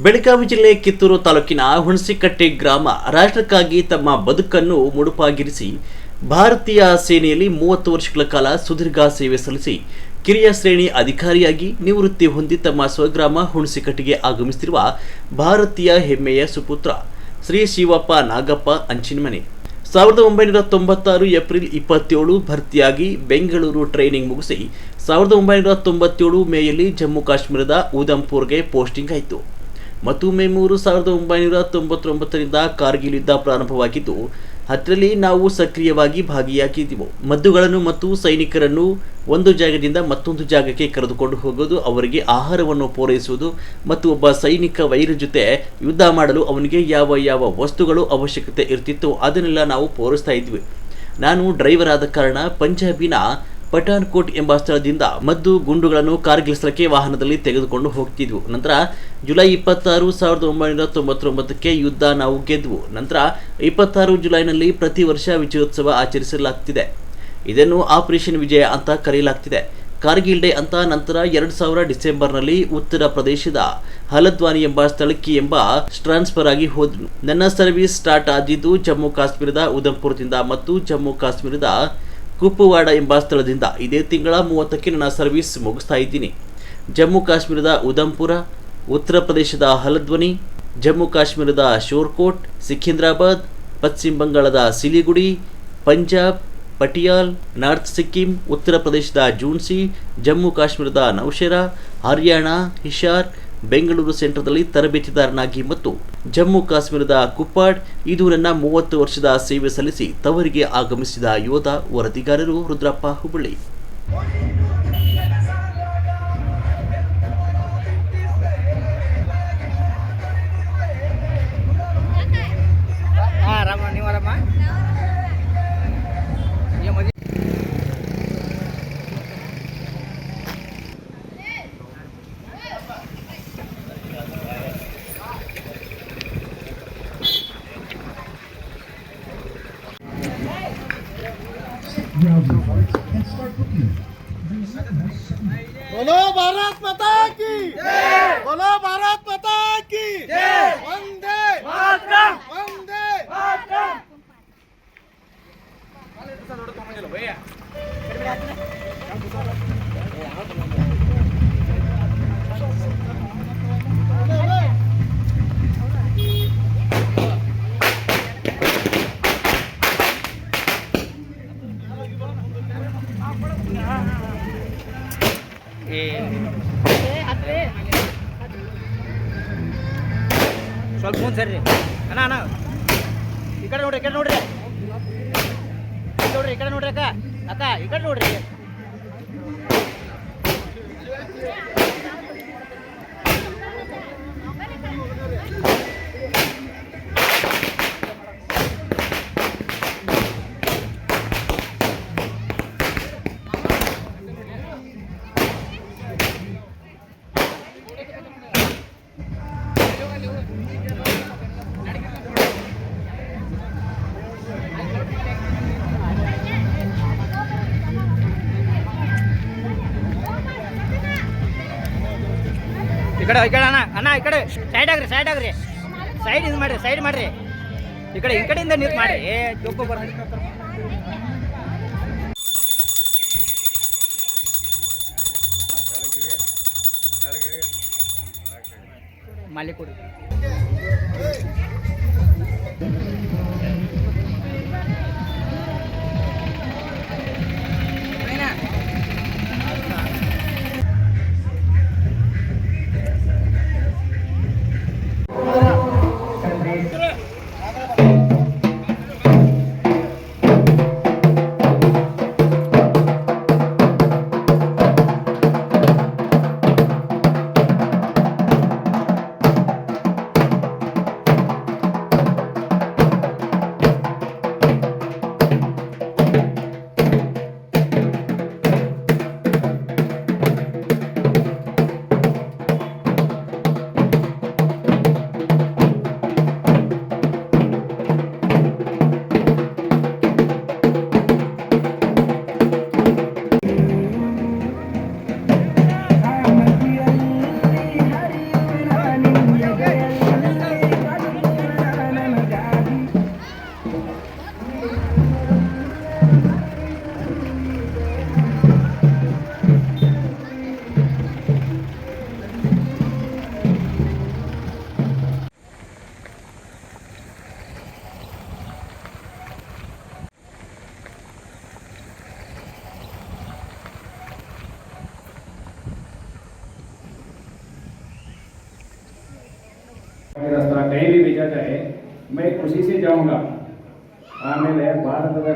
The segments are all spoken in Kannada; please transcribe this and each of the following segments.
ಬೆಳಗಾವಿ ಜಿಲ್ಲೆ ಕಿತ್ತೂರು ತಾಲೂಕಿನ ಹುಣಸಿಕಟ್ಟೆ ಗ್ರಾಮ ರಾಷ್ಟ್ರಕ್ಕಾಗಿ ತಮ್ಮ ಬದುಕನ್ನು ಮುಡುಪಾಗಿರಿಸಿ ಭಾರತೀಯ ಸೇನೆಯಲ್ಲಿ 30 ವರ್ಷಗಳ ಕಾಲ ಸುದೀರ್ಘ ಸೇವೆ ಸಲ್ಲಿಸಿ ಕಿರಿಯ ಶ್ರೇಣಿ ಅಧಿಕಾರಿಯಾಗಿ ನಿವೃತ್ತಿ ಹೊಂದಿ ತಮ್ಮ ಸ್ವಗ್ರಾಮ ಹುಣಸಿಕಟ್ಟೆಗೆ ಆಗಮಿಸುತ್ತಿರುವ ಭಾರತೀಯ ಹೆಮ್ಮೆಯ ಸುಪುತ್ರ ಶ್ರೀ ಶಿವಪ್ಪ ನಾಗಪ್ಪ ಅಂಚಿನಮನೆ 1996 ಏಪ್ರಿಲ್ 27 ಭರ್ತಿಯಾಗಿ ಬೆಂಗಳೂರು ಟ್ರೈನಿಂಗ್ ಮುಗಿಸಿ 1997 ಮೇಯಲ್ಲಿ ಜಮ್ಮು ಕಾಶ್ಮೀರದ ಉಧಂಪುರ್ಗೆ ಪೋಸ್ಟಿಂಗ್ ಆಯಿತು ಮತ್ತು ಮೇ 3 1999ರಿಂದ ಕಾರ್ಗಿಲ್ ಯುದ್ಧ ಪ್ರಾರಂಭವಾಗಿದ್ದು ಅದರಲ್ಲಿ ನಾವು ಸಕ್ರಿಯವಾಗಿ ಭಾಗಿಯಾಗಿದ್ದೆವು. ಮದ್ದುಗಳನ್ನು ಮತ್ತು ಸೈನಿಕರನ್ನು ಒಂದು ಜಾಗದಿಂದ ಮತ್ತೊಂದು ಜಾಗಕ್ಕೆ ಕರೆದುಕೊಂಡು ಹೋಗೋದು, ಅವರಿಗೆ ಆಹಾರವನ್ನು ಪೂರೈಸುವುದು ಮತ್ತು ಒಬ್ಬ ಸೈನಿಕ ವೈರ ಜೊತೆ ಯುದ್ಧ ಮಾಡಲು ಅವನಿಗೆ ಯಾವ ವಸ್ತುಗಳು ಅವಶ್ಯಕತೆ ಇರ್ತಿತ್ತು ಅದನ್ನೆಲ್ಲ ನಾವು ಪೂರೈಸ್ತಾ ಇದ್ವಿ. ನಾನು ಡ್ರೈವರ್ ಆದ ಕಾರಣ ಪಂಜಾಬಿನ ಪಠಾನ್ಕೋಟ್ ಎಂಬ ಸ್ಥಳದಿಂದ ಮದ್ದು ಗುಂಡುಗಳನ್ನು ಕಾರ್ಗಿಲ್ ಸ್ಥಳಕ್ಕೆ ವಾಹನದಲ್ಲಿ ತೆಗೆದುಕೊಂಡು ಹೋಗ್ತಿದ್ವು. ನಂತರ ಜುಲೈ 26, 1999ಕ್ಕೆ ಯುದ್ಧ ನಾವು ಗೆದ್ವು. ನಂತರ 26 ಜುಲೈನಲ್ಲಿ ಪ್ರತಿ ವರ್ಷ ವಿಜಯೋತ್ಸವ ಆಚರಿಸಲಾಗ್ತಿದೆ. ಇದನ್ನು ಆಪರೇಷನ್ ವಿಜಯ ಅಂತ ಕರೆಯಲಾಗ್ತಿದೆ, ಕಾರ್ಗಿಲ್ ಡೇ ಅಂತ. ನಂತರ 2000 ಡಿಸೆಂಬರ್ನಲ್ಲಿ ಉತ್ತರ ಪ್ರದೇಶದ ಹಲದ್ವಾನಿ ಎಂಬ ಸ್ಥಳಕ್ಕೆ ಟ್ರಾನ್ಸ್ಫರ್ ಆಗಿ ಹೋದ್ರು. ನನ್ನ ಸರ್ವಿಸ್ ಸ್ಟಾರ್ಟ್ ಆಗಿದ್ದು ಜಮ್ಮು ಕಾಶ್ಮೀರದ ಉಧಂಪುರದಿಂದ ಮತ್ತು ಜಮ್ಮು ಕಾಶ್ಮೀರದ ಕುಪ್ವಾಡ ಎಂಬ ಸ್ಥಳದಿಂದ. ಇದೇ ತಿಂಗಳ 30ಕ್ಕೆ ನನ್ನ ಸರ್ವಿಸ್ ಮುಗಿಸ್ತಾ ಇದ್ದೀನಿ. ಜಮ್ಮು ಕಾಶ್ಮೀರದ ಉಧಂಪುರ, ಉತ್ತರ ಪ್ರದೇಶದ ಹಲದ್ವಾನಿ, ಜಮ್ಮು ಕಾಶ್ಮೀರದ ಶೋರ್ಕೋಟ್, ಸಿಕಿಂದ್ರಾಬಾದ್, ಪಶ್ಚಿಮ ಬಂಗಾಳದ ಸಿಲಿಗುಡಿ, ಪಂಜಾಬ್ ಪಟಿಯಾಲ್, ನಾರ್ತ್ ಸಿಕ್ಕಿಂ, ಉತ್ತರ ಪ್ರದೇಶದ ಜೂನ್ಸಿ, ಜಮ್ಮು ಕಾಶ್ಮೀರದ ನೌಶೆರಾ, ಹರಿಯಾಣ ಹಿಸಾರ್, ಬೆಂಗಳೂರು ಸೆಂಟ್ರದಲ್ಲಿ ತರಬೇತಿದಾರನಾಗಿ ಮತ್ತು ಜಮ್ಮು ಕಾಶ್ಮೀರದ ಕುಪ್ಪಾಡ್. ಇದು ನನ್ನ 30 ವರ್ಷದ ಸೇವೆ ಸಲ್ಲಿಸಿ ತವರಿಗೆ ಆಗಮಿಸಿದ ಯೋಧ. ವರದಿಗಾರರು ರುದ್ರಪ್ಪ, ಹುಬ್ಬಳ್ಳಿ. बोलो भारत माता की जय, बोलो भारत माता की जय, वंदे मातरम, वंदे मातरम. ಸ್ವಲ್ಪ ಮುಂದೆ ಸರಿ ಅಣ್ಣ ಈ ಕಡೆ ನೋಡ್ರಿ, ಈ ಕಡೆ ನೋಡ್ರಿ, ಈ ಕಡೆ ನೋಡ್ರಿ ಅಕ್ಕ ಈ ಕಡೆ ನೋಡ್ರಿ. ಈ ಕಡೆ ಅಣ್ಣ ಈ ಕಡೆ ಸೈಡ್ ಆಗ್ರಿ, ಸೈಡ್ ಇದು ಮಾಡ್ರಿ, ಸೈಡ್ ಮಾಡ್ರಿ. ಈ ಕಡೆಯಿಂದ ನೀರು ಮಾಡ್ರಿ. ಜೋಕು ಬರ್ರಿ. ಮಾಲಿ ಕೊಡಿ. रास्ता कहीं भी भेजा जाए मैं खुशी से जाऊंगा। ಆಮೇಲೆ ಭಾರತದ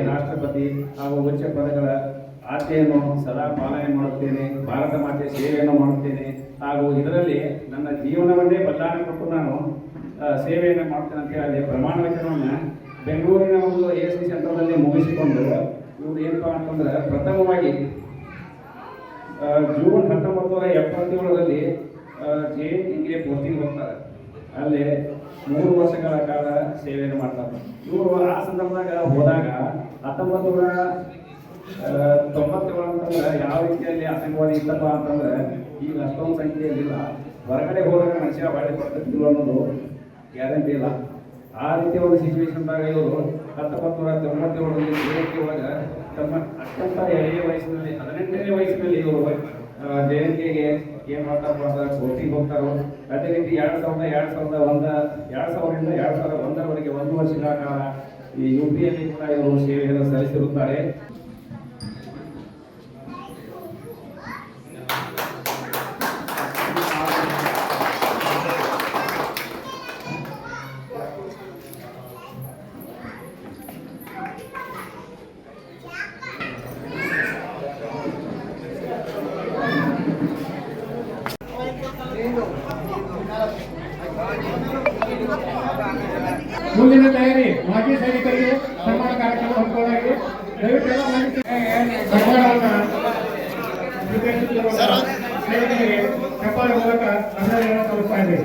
ರಾಷ್ಟ್ರಪತಿ ಹಾಗೂ ಉಚ್ಚ ಪದಗಳ ಆಜ್ಞೆಯನ್ನು ಸದಾ ಪಾಲನೆ ಮಾಡುತ್ತೇನೆ, ಭಾರತ ಮಾತೆ ಸೇವೆಯನ್ನು ಮಾಡುತ್ತೇನೆ ಹಾಗೂ ಇದರಲ್ಲಿ ನನ್ನ ಜೀವನವನ್ನೇ ಬದಲಾವಣೆ ಕೊಟ್ಟು ನಾನು ಸೇವೆಯನ್ನು ಮಾಡ್ತೇನೆ ಅಂತ ಹೇಳಿ ಪ್ರಮಾಣ ವಚನವನ್ನು ಬೆಂಗಳೂರಿನ ಒಂದು ASC ಸೆಂಟರ್ನಲ್ಲಿ ಮುಗಿಸಿಕೊಂಡು ಇವರು ಏನಪ್ಪ ಅಂತಂದ್ರೆ ಪ್ರಥಮವಾಗಿ ಜೂನ್ 1977ರಲ್ಲಿ JNTಗೆ ಪೋಸ್ಟಿಂಗ್ ಹೋಗ್ತಾರೆ. ಅಲ್ಲಿ 3 ವರ್ಷಗಳ ಕಾಲ ಸೇವೆಯನ್ನು ಮಾಡ್ತಾರೆ. ಇವರು ಆ ಸಂದರ್ಭದಾಗ ಹೋದಾಗ 1997 ಅಂತಂದ್ರೆ ಯಾವ ರೀತಿಯಲ್ಲಿ ಆತಂಕವಾದಿ ಇತ್ತಪ್ಪ ಅಂತಂದ್ರೆ ಈಗ ಅಷ್ಟೊಂದು ಸಂಖ್ಯೆಯಲ್ಲಿಲ್ಲ. ಹೊರಗಡೆ ಹೋದಾಗ ಮನುಷ್ಯ ಬಾಳೆ ಬರ್ತಿದ್ರು ಅನ್ನೋದು ಗ್ಯಾರಂಟಿ ಇಲ್ಲ. ಆ ರೀತಿಯ ಒಂದು ಸಿಚುವೇಶನ್ದಾಗ ಇವರು 1997ರಲ್ಲಿ JNT ಒಳಗೆ ತಮ್ಮ ಅತ್ಯಂತ ಎಳೆಯ ವಯಸ್ಸಿನಲ್ಲಿ 18ನೇ ವಯಸ್ಸಿನಲ್ಲಿ ಇವರು JNTಗೆ ಏನು ಮಾಡ್ತಾರಪ್ಪ ಅಂದ್ರೆ ಕೋಚಿಂಗ್ ಹೋಗ್ತಾರೋ. ಅದೇ ರೀತಿ 2000ರಿಂದ 2001ರವರೆಗೆ 1 ವರ್ಷಗಳ ಕಾಲ ಈ UPಯಲ್ಲಿ ಕೂಡ ಇವರು ಸೇವೆಯನ್ನು ಸಲ್ಲಿಸಿರುತ್ತಾರೆ. ಮುಂದಿನ ತಯಾರಿ ಮಾಜಿ ಸೈನಿಕರಿಗೆ ಸನ್ಮಾನ ಕಾರ್ಯಕ್ರಮ ಹಮ್ಮಿಕೊಳ್ಳಲಾಗಿದೆ. ದಯವಿಟ್ಟು ಸನ್ಮಾನವನ್ನು ಸೈನಿಕರಿಗೆ ಚಪ್ಪಾಳೆ ಮೂಲಕ ಅಭಿನಂದನೆ ಸಲ್ಲಿಸ್ತಾ ಇದ್ದೇವೆ.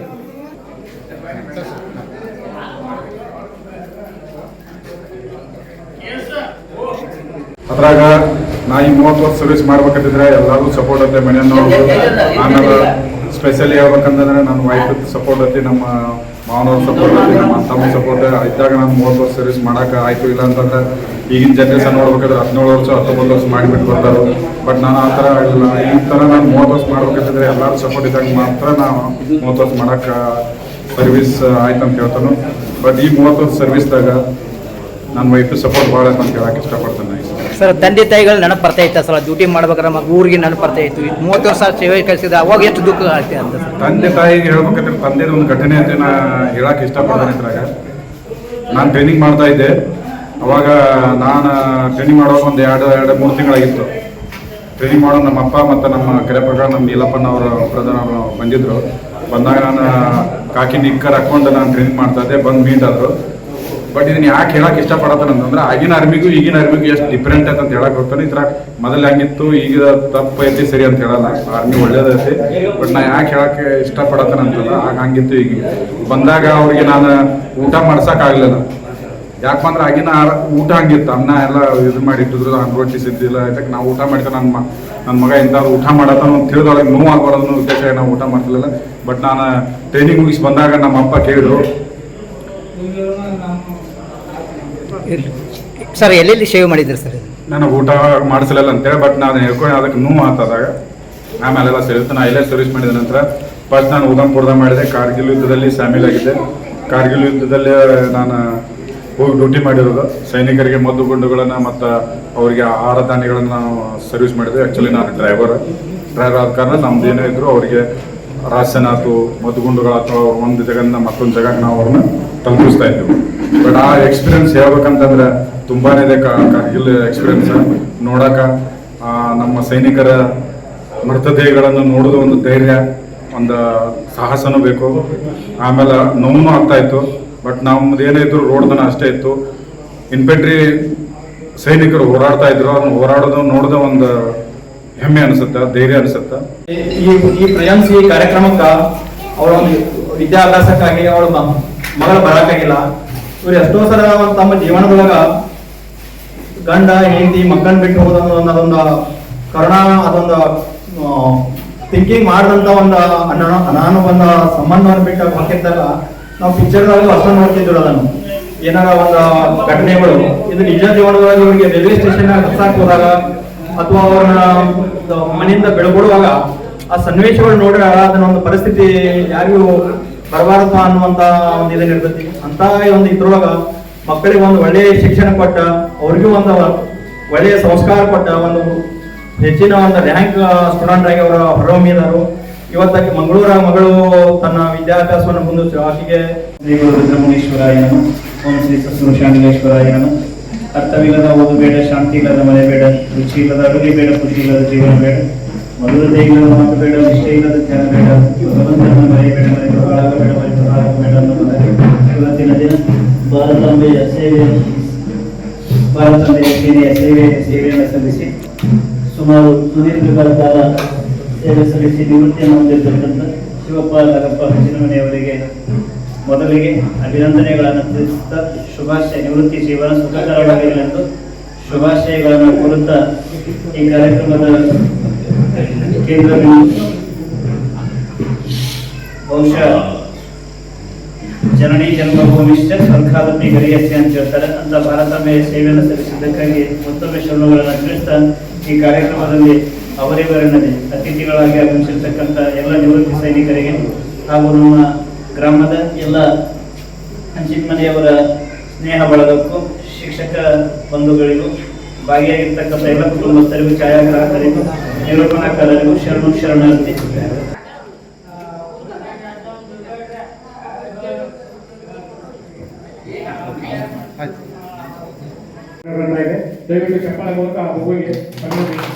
ಅದ್ರಾಗ ನಾ ಈ 30 ವರ್ಷ ಸರ್ವಿಸ್ ಮಾಡ್ಬೇಕಂತಿದ್ರೆ ಎಲ್ಲರೂ ಸಪೋರ್ಟ್ ಐತೆ, ಮನೆಯನ್ನು ಆಮೇಲೆ ಸ್ಪೆಷಲಿ ಹೇಳ್ಬೇಕಂತಂದ್ರೆ ನನ್ನ ವೈಫ್ ಸಪೋರ್ಟ್ ಐತಿ, ನಮ್ಮ ಮಾವನವ್ರ ಸಪೋರ್ಟ್ ಐತಿ, ನಮ್ಮ ತಮ್ಮ ಸಪೋರ್ಟ್ ಇದ್ದಾಗ ನಾನು 30 ವರ್ಷ ಸರ್ವಿಸ್ ಮಾಡೋಕೆ ಆಯಿತು. ಇಲ್ಲ ಅಂತಂದ್ರೆ ಈಗಿನ ಜನ್ರೇಷನ್ ನೋಡ್ಬೇಕಾದ್ರೆ 17 ವರ್ಷ 19 ವರ್ಷ ಮಾಡಿಬಿಟ್ಟು ಬರ್ತಾರೆ. ಬಟ್ ನಾನು ಆ ಥರ ಇಲ್ಲ. ಈ ಥರ ನಾನು 30 ವರ್ಷ ಮಾಡ್ಬೇಕಂತಿದ್ರೆ ಎಲ್ಲರೂ ಸಪೋರ್ಟ್ ಇದ್ದಾಗ ಮಾತ್ರ ನಾವು 30 ವರ್ಷ ಮಾಡೋಕೆ ಸರ್ವಿಸ್ ಆಯ್ತು ಅಂತ ಹೇಳ್ತಾನು. ಬಟ್ ಈ 30 ವರ್ಷ ಸರ್ವಿಸ್ದಾಗ ನನ್ನ ವೈಫ್ ಸಪೋರ್ಟ್ ಭಾಳ ಅಂತ ಹೇಳಕ್ಕೆ ಇಷ್ಟಪಡ್ತೇನೆ. ಸರ್, ತಂದೆ ತಾಯಿಗಳು ನೆನಪು ಬರ್ತಾ ಇತ್ತು ಸರ್, ಡ್ಯೂಟಿ ಮಾಡ್ಬೇಕಾದ್ರೆ ಊರಿಗೆ ನೆನಪು ಬರ್ತಾ ಇತ್ತು. 30 ವರ್ಷ ಸೇವೆ ಕಳಿಸಿದ ಅವಾಗ ಎಷ್ಟು ದುಃಖ ಆಗ್ತದೆ ಅಂತ ತಂದೆ ತಾಯಿಗೆ ಹೇಳ್ಬೇಕಂದ್ರೆ ತಂದೆದ ಒಂದು ಘಟನೆ ಅಂತ ನಾ ಹೇಳಕ್ಕೆ ಇಷ್ಟಪಡ್ತೇನೆ. ಇದ್ರಾಗ ನಾನು ಟ್ರೈನಿಂಗ್ ಮಾಡ್ತಾ ಇದ್ದೆ. ಅವಾಗ ನಾನು ಟ್ರೈನಿಂಗ್ ಮಾಡೋಕೆ ಒಂದು 2-3 ತಿಂಗಳಾಗಿತ್ತು. ಟ್ರೈನಿಂಗ್ ಮಾಡೋ ನಮ್ಮ ಅಪ್ಪ ಮತ್ತು ನಮ್ಮ ಕೆರೆ ಪ್ರಕಾರ ನಮ್ಮ ನೀಲಪ್ಪನ ಅವರ ಪ್ರಧಾನ ಬಂದಿದ್ದರು. ಬಂದಾಗ ನಾನು ಕಾಕಿ ನಿಕ್ಕರ್ ಹಾಕ್ಕೊಂಡು ನಾನು ಟ್ರೈನಿಂಗ್ ಮಾಡ್ತಾ ಇದ್ದೆ. ಬಂದು ಮೀಟ್ ಆದರು. ಬಟ್ ಇದನ್ನ ಯಾಕೆ ಹೇಳಕ್ಕೆ ಇಷ್ಟಪಡತ್ತಂದ್ರೆ ಆಗಿನ ಆರ್ಮಿಗೂ ಈಗಿನ ಆರ್ಮಿಗೂ ಎಷ್ಟು ಡಿಫ್ರೆಂಟ್ ಐತೆ ಅಂತ ಹೇಳಕ್ ಹೋಗ್ತಾನೆ. ಇದ್ರಾಗ ಮೊದಲು ಹೆಂಗಿತ್ತು, ಈಗ ತಪ್ಪು ಐತಿ ಸರಿ ಅಂತ ಹೇಳಲ್ಲ. ಆರ್ಮಿ ಒಳ್ಳೇದೈತಿ. ಬಟ್ ನಾ ಯಾಕೆ ಹೇಳಕ್ಕೆ ಇಷ್ಟಪಡತ್ತೇನಂತಲ್ಲ, ಆಗ ಹಂಗಿತ್ತು. ಈಗ ಬಂದಾಗ ಅವ್ರಿಗೆ ನಾನು ಊಟ ಮಾಡ್ಸೋಕ್ಕಾಗಲಿಲ್ಲ. ಯಾಕಂದ್ರೆ ಆಗಿನ ಊಟ ಹಂಗಿತ್ತು. ಅನ್ನ ಎಲ್ಲ ಇದು ಮಾಡಿಟ್ಟಿದ್ರು, ರೊಟ್ಟಿ ಸಿದ್ದಿಲ್ಲ. ಇದಕ್ಕೆ ನಾವು ಊಟ ಮಾಡಿದ್ರೆ ನನ್ನ ಮಗ ಇಂಥವ್ರು ಊಟ ಮಾಡತ್ತಾನು ಅಂತ ತಿಳಿದೊಳಗೆ ನೋವು ಆಗ್ಬಾರ್ದು ಉದ್ದೇಶ ನಾವು ಊಟ ಮಾಡ್ತಿರ್ಲಿಲ್ಲ. ಬಟ್ ನಾನು ಟ್ರೈನಿಂಗ್ ಮುಗಿಸಿ ಬಂದಾಗ ನಮ್ಮ ಅಪ್ಪ ಕೇಳಿದ್ರು, ಸರ್ ಎಲ್ಲೆಲ್ಲಿ ಸೇವೆ ಮಾಡಿದ್ರಿ ಸರ್? ನನಗೆ ಊಟ ಮಾಡಿಸಲಿಲ್ಲ ಅಂತೇಳಿ. ಬಟ್ ನಾನು ಹೇಳ್ಕೊಂಡು ಅದಕ್ಕೆ ನೋವು ಆಗ್ತದಾಗ ಆಮೇಲೆಲ್ಲ ಸೇರಿತ್ತು. ನಾನು ಎಲ್ಲೇ ಸರ್ವಿಸ್ ಮಾಡಿದ ನಂತರ ಫಸ್ಟ್ ನಾನು ಉಧಂಪುರದಾಗ ಮಾಡಿದೆ. ಕಾರ್ಗಿಲ್ ಯುದ್ಧದಲ್ಲಿ ಶಾಮೀಲಾಗಿದ್ದೆ. ಕಾರ್ಗಿಲ್ ಯುದ್ಧದಲ್ಲಿ ನಾನು ಹೋಗಿ ಡ್ಯೂಟಿ ಮಾಡಿರೋದು. ಸೈನಿಕರಿಗೆ ಮದ್ದು ಗುಂಡುಗಳನ್ನು ಮತ್ತು ಅವರಿಗೆ ಆಹಾರ ಧಾನ್ಯಗಳನ್ನು ನಾವು ಸರ್ವಿಸ್ ಮಾಡಿದ್ದೆ. ಆ್ಯಕ್ಚುಲಿ ನಾನು ಡ್ರೈವರ್ ಆದ ಕಾರಣ ನಮ್ದು ಏನೇ ಇದ್ರು ಅವರಿಗೆ ರಾಶನ್ ಆಯ್ತು, ಮದ್ದು ಗುಂಡುಗಳಾಯ್ತು, ಒಂದು ಜಾಗದಿಂದ ಮತ್ತೊಂದು ಜಾಗಕ್ಕೆ ನಾವು ಅವ್ರನ್ನ ತಲುಪಿಸ್ತಾ ಇದ್ದೀವಿ. ಬಟ್ ಆ ಎಕ್ಸ್ಪೀರಿಯನ್ಸ್ ಹೇಳ್ಬೇಕಂತಂದ್ರೆ ತುಂಬಾ ಇದೆ. ಕಾರ್ಗಿಲ್ ಎಕ್ಸ್ಪೀರಿಯನ್ಸ್ ನೋಡೋಕೆ ನಮ್ಮ ಸೈನಿಕರ ಮೃತದೇಹಗಳನ್ನು ನೋಡೋದು ಒಂದು ಧೈರ್ಯ, ಒಂದು ಸಾಹಸನೂ ಬೇಕು. ಆಮೇಲೆ ನೋವು ಆಗ್ತಾ ಇತ್ತು. ಬಟ್ ನಮ್ದು ಏನೇ ಇದ್ರು ರೋಡ್ದನ ಅಷ್ಟೇ ಇತ್ತು. ಇನ್ಫೆಂಟ್ರಿ ಸೈನಿಕರು ಹೋರಾಡ್ತಾ ಇದ್ರು. ಅವ್ರನ್ನ ಹೋರಾಡೋದು ನೋಡೋದು ಒಂದು ಹೆಮ್ಮೆ ಅನಿಸುತ್ತೆ, ಧೈರ್ಯ ಅನಿಸುತ್ತೆ. ಈ ಪ್ರಶಂಸಿ ಕಾರ್ಯಕ್ರಮಕ್ಕೆ ಅವಳ ಒಂದು ವಿದ್ಯಾಭ್ಯಾಸಕ್ಕಾಗಿ ಅವಳ ಮಗಳು ಬರೋಕ್ಕಾಗಿಲ್ಲ. ಇವ್ರು ಎಷ್ಟೋ ಸಲ ತಮ್ಮ ಜೀವನದೊಳಗ ಗಂಡ ಹೆಂಡತಿ ಮಕ್ಕಳನ್ನ ಬಿಟ್ಟು ಹೋಗೋದು ಅದೊಂದು ಕರುಣ, ಅದೊಂದು ಥಿಂಕಿಂಗ್ ಮಾಡಿದಂಥ ಒಂದು ನಾನು ಒಂದು ಸಂಬಂಧವನ್ನು ಬಿಟ್ಟು ಹಾಕಿದ್ದಾಗ ನಾವು ಪಿಕ್ಚರ್ದಾಗ ಅಷ್ಟೊಂದು ನೋಡ್ತಿದ್ವಿ. ಅದನ್ನು ಏನಾರ ಒಂದು ಘಟನೆಗಳು ಇದು ನಿಜ ಜೀವನದೊಳಗೆ ಇವರಿಗೆ ರೈಲ್ವೆ ಸ್ಟೇಷನ್ ಹತ್ತಾಕ್ ಹೋದಾಗ ಅಥವಾ ಅವ್ರನ್ನ ಮನೆಯಿಂದ ಬೆಳಗೊಡುವಾಗ ಆ ಸನ್ನಿವೇಶಗಳು ನೋಡ್ರೆ ಅದನ್ನ ಒಂದು ಪರಿಸ್ಥಿತಿ ಯಾರಿಗೂ ಬರಬಾರದು ಅನ್ನುವಂತ ಒಂದು ಇದನ್ನ ಇರ್ತೈತಿ. ಅಂತ ಒಂದು ಇದ್ರೊಳಗ ಮಕ್ಕಳಿಗೆ ಒಂದು ಒಳ್ಳೆಯ ಶಿಕ್ಷಣ ಕೊಟ್ಟ, ಅವ್ರಿಗೂ ಒಂದು ಒಳ್ಳೆಯ ಸಂಸ್ಕಾರ ಕೊಟ್ಟ, ಒಂದು ಹೆಚ್ಚಿನ ಒಂದು ರ್ಯಾಂಕ್ ಸ್ಟೂಡೆಂಟ್ ಆಗಿ ಅವರ ಹೊರಹೊಮ್ಮಿದರು. ಇವತ್ತಕ್ಕೆ ಮಂಗಳೂರ ಮಗಳು ತನ್ನ ವಿದ್ಯಾಭ್ಯಾಸವನ್ನು ಮುಂದುವರಿಸಿ ಆಕೆಗೆ ಶ್ರೀ ಗುರು ರುದ್ರಮುನೀಶ್ವರಾಯ ನಮಃ, ಓಂ ಶ್ರೀ ಸತ್ಪುರುಷಾಂಜನೇಶ್ವರಾಯ ನಮಃ. ಅರ್ಥವಿಲ್ಲದ ಓದು ಬೇಡ, ಶಾಂತಿ ಇಲ್ಲದ ಮನೆ ಬೇಡ, ರುಚಿ ಇಲ್ಲದ ಅಡುಗೆ ಬೇಡ, ಖುಷಿ ಇಲ್ಲದ ಜೀವನ ಬೇಡ, ಮಧುರತೆ ಇಲ್ಲದ ಮಾತು ಬೇಡ, ನಿಷ್ಠೆ ಇಲ್ಲದ ಧ್ಯಾನ ಬೇಡ, ಭಗವಂತನನ್ನು ಮರೆಯಬೇಡ, ಮರೆತು ಹಾಳಾಗಬೇಡ, ಮರೆತು ಹಾಳಾಗಬೇಡ ಅನ್ನುವುದಾಗಿ ಇವತ್ತಿನ ದಿನ ಭಾರತಾಂಬೆಯ ಸೇನೆಯ ಸೇವೆಯನ್ನು ಸಲ್ಲಿಸಿ ಸುಮಾರು ಸುದೀರ್ಘ ಕಾಲ ಸೇವೆ ಸಲ್ಲಿಸಿ ನಿವೃತ್ತಿಯನ್ನು ಹೊಂದಿರತಕ್ಕಂಥ ಶಿವಪ್ಪ ನಾಗಪ್ಪ ಹಂಚಿನಮನೆಯವರಿಗೆ ಮೊದಲಿಗೆ ಅಭಿನಂದನೆಗಳನ್ನು ತಿಳಿಸುತ್ತಾ ಶುಭಾಶಯ, ನಿವೃತ್ತಿ ಜೀವನ ಸುಖಕರವಾಗಿರಲೆಂದು ಶುಭಾಶಯಗಳನ್ನು ಕೋರುತ್ತಾ ಈ ಕಾರ್ಯಕ್ರಮದ ಕೇಂದ್ರ ಬಹುಶಃ ಜನನಿ ಜನ್ಮಭೂಮಿಶ್ಚ ಸ್ವರ್ಗಾದಪಿ ಗರಿಯಸ್ಯ ಅಂತ ಹೇಳ್ತಾರೆ ಅಂತ ಭಾರತಾಂಬೆಯ ಸೇವೆಯನ್ನು ಸಲ್ಲಿಸಿದ್ದಕ್ಕಾಗಿ ಮತ್ತೊಮ್ಮೆ ಶರಣುಗಳನ್ನು ತಿಳಿಸ್ತಾ ಈ ಕಾರ್ಯಕ್ರಮದಲ್ಲಿ ಅವರಿವರನ್ನದೇ ಅತಿಥಿಗಳಾಗಿ ಆಗಮಿಸಿರ್ತಕ್ಕಂಥ ಎಲ್ಲ ನಿವೃತ್ತಿ ಸೈನಿಕರಿಗೆ ಹಾಗೂ ನಮ್ಮ ಗ್ರಾಮದ ಎಲ್ಲ ಹಂಚಿನಮನೆಯವರ ಸ್ನೇಹ ಬಳಗಕ್ಕೂ ಶಿಕ್ಷಕ ಬಂಧುಗಳಿಗೂ ಭಾಗಿಯಾಗಿರ್ತಕ್ಕಂಥ ಎಲ್ಲ ಕುಟುಂಬಸ್ಥರಿಗೂ ಛಾಯಾಗ್ರಾಹಕರಿಗೂ ನಿರೂಪಣಾಕಾರರಿಗೂ ಶರಣಾರ್ಥಿ. ದಯವಿಟ್ಟು ಚಪ್ಪಾಳೆ ಮೂಲಕ ಆ ಮಗುವಿಗೆ ಅಭಿನಂದಿಸಿ.